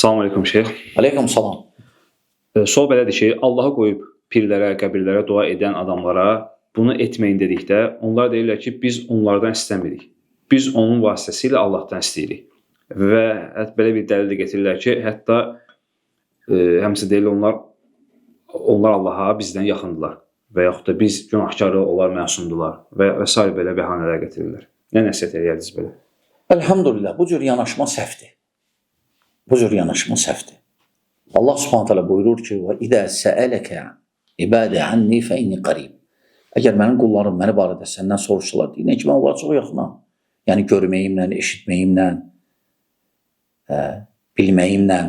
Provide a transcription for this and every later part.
Salam aleykum şeyx. Aleyküm salam. Sual belədir ki, Allah'a qoyub pirlərə, qəbirlərə dua edən adamlara bunu etməyin dedikdə, onlar deyirlər ki, biz onlardan istəmirik. Biz onun vasitəsilə Allahdan istəyirik. Və belə bir dəlil də gətirirlər ki, hətta həmçə deyirlər onlar Allaha bizdən yaxındılar və yaxud da biz günahkarı, onlar məsumdular və s. belə bəhanələr gətirirlər. Nə nəsihət edərdiniz belə? Elhamdülillah, bu cür yanaşma səhvdir. Bu cür yanaşma səhvdir. Allah Subhanahu taala buyurur ki: "Və izə səələkə ibadə anni fe inni qarib." Əgər mənim qullarım məni barədə səndən soruşsalar, deyinə ki, mən onlara çox yaxınam. Yəni görməyimlə, eşitməyimlə, bilməyimlə,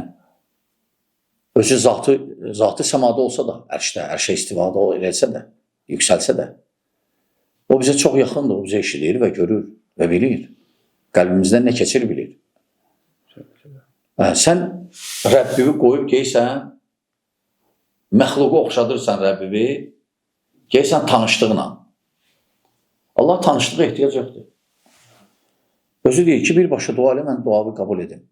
özü zatı səmada olsa da, ərşə istivada eləsə də, yüksəlsə də, o bizə çox yaxındır, o bizə eşidir və görür və bilir. Qəlbimizdən nə keçir bilir. Sən Rəbbivi qoyub geysən, məxluqu oxşadırsan Rəbbivi, geysən tanışdığına. Allah tanışdığa ehtiyac yoxdur. Özü deyir ki, birbaşa dua elə, mən duavı qəbul edim.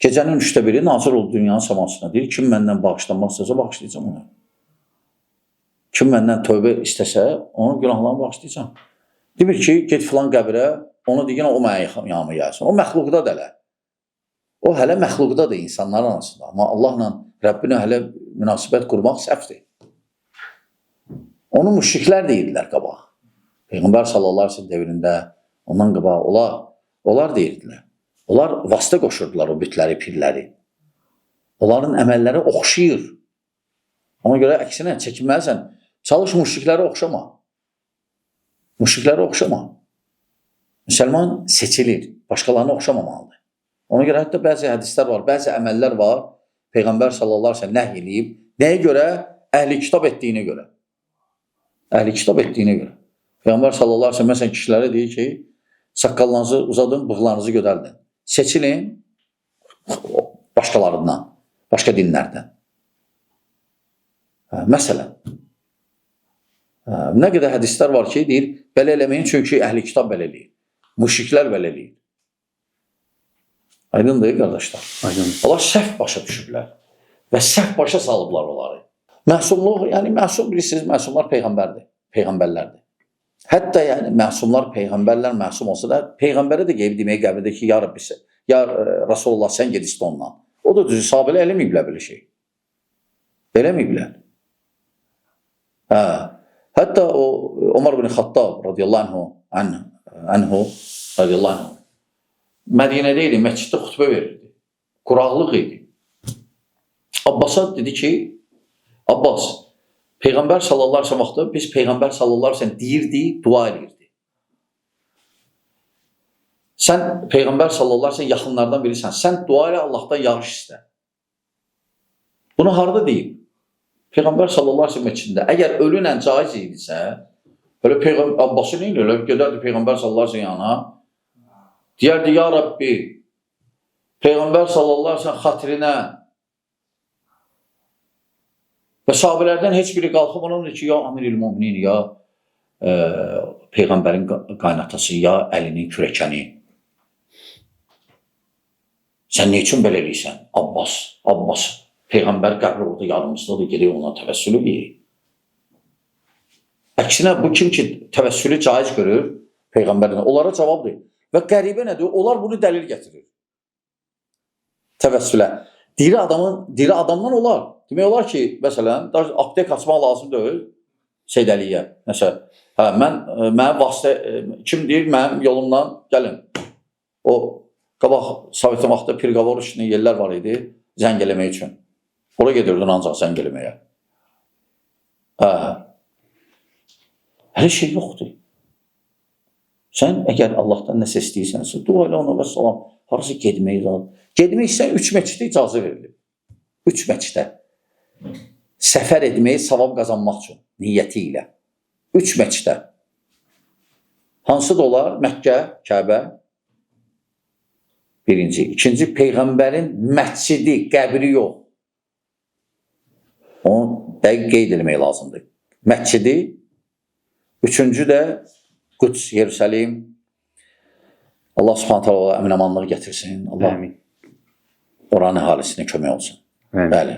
Gecənin 1/3 nazır oldu dünyanın səmasına. Deyir, kim məndən bağışlanmaq istəsə, bağışlayacam onu. Kim məndən tövbə istəsə, onun günahlarını bağışlayacam. Demir ki, get filan qəbirə, onu deyən o mənə yanıma gəlsin. O məxluqda da elə. O hələ məxluqdadır insanların arasında. Amma Allahla Rəbbinə hələ münasibət qurmaq səhvdir. Onu müşriklər deyirdilər qabaq. Peyğəmbər sallallahu əleyhi və səlləm dövründə ondan qabaq onlar deyirdilər. Onlar vasitə qoşurdular o bütləri, pirləri. Onların əməlləri oxşayır. Ona görə əksinə çəkinməlisən. Çalış müşriklərə oxşama. Müşriklərə oxşama. Müsəlman seçilir. Başqalarına oxşamamalıdır. Ona görə hətta bəzi hədislər var, bəzi əməllər var. Peyğəmbər sallallahu əleyhi və səlləm nəhy eləyib. Nəyə görə? Əhli kitab etdiyinə görə. Əhli kitab etdiyinə görə. Peyğəmbər sallallahu əleyhi və səlləm məsələn kişilərə deyir ki, saqqallarınızı uzadın, bığlarınızı gödərdin. Seçilin başqalarından, başqa dinlərdən. Məsələn, nə qədər hədislər var ki, deyir, belə eləməyin çünki əhli kitab belə eləyir. Müşriklər belə eləyir. Aydındır, qardaşlar. Aydın. Allah səhv başa düşüblər və səhv başa salıblar onları. Məsumluq, yəni məsum bilirsiniz, məsumlar peyğəmbərlərdir. Hətta yəni məsumlar, peyğəmbərlər məsum olsa da, peyğəmbərə də qeyb deməyə qəbirdə ki, ya Rabbi, ya Rasulullah, sən ged istə ondan. O da düzü, sahabələr eləməyiblər belə şey. Eləməyiblər. Hətta o Ömər ibn Xattab radiyallahu anhu radiyallahu anhu Mədinədə idi, məsciddə xutbə verirdi. Quraqlıq idi. Abbasa dedi ki, Abbas, Peyğəmbər sallallahu əleyhi və səlləm vaxtı biz Peyğəmbər sallallahu əleyhi və səlləm deyirdi, dua edirdi. Sən Peyğəmbər sallallahu əleyhi və səlləm yaxınlardan birisən. Sən dua ilə Allahdan yağış istə. Bunu harda deyib? Peyğəmbər sallallahu əleyhi və səlləm məscidində. Əgər ölünlə caiz idisə, belə Abbası nə ilə gedərdi Peyğəmbər sallallahu əleyhi və səlləm yanına. Deyərdi, ya Rabbi, Peyğəmbər sallallahu əleyhi və səlləm xatirinə və sahabələrdən heç biri qalxıb onun ki, ya Amiril Müminin, ya Peyğəmbərin qaynatası, ya əlinin kürəkəni. Sən nə üçün belə eləyirsən? Abbas, Peyğəmbər qəbri orada yanımızdadır, gedək ona təvəssül eləyək. Əksinə, bu kim ki təvəssülü caiz görür Peyğəmbərin, onlara cavabdır. Və qəribə nədir? Onlar bunu dəlil gətirir. Təvəssülə. Diri adamdan olar. Demək olar ki, məsələn, aptek açmaq lazım deyil Seydəliyə. Məsələn, mənim vasitə, kim deyir, mənim yolumdan gəlin. O, qabaq Sovetin vaxtda Pirqavor üçün yerlər var idi, zəng eləmək üçün. Ora gedirdin ancaq zəng eləməyə. Hər şey yoxdur. Sən əgər Allahdan nəsə istəyirsənsə, dua ilə ona və salam, harası gedmək lazım. Gedmək istəyən 3 məsciddə icazə verilib. 3 məsciddə. Səfər etməyi savab qazanmaq üçün, niyyəti ilə. 3 məsciddə. Hansı da olar? Məkkə, Kəbə. Birinci. İkinci, Peyğəmbərin məscidi, qəbri yox. Onu dəqiq qeyd etmək lazımdır. Məscidi. Üçüncü də Qüds, Yerusəlim. Allah Subhanahu taala əmin-amanlıq gətirsin. Allah oranın əhalisinə kömək olsun. Bəli. Bəli.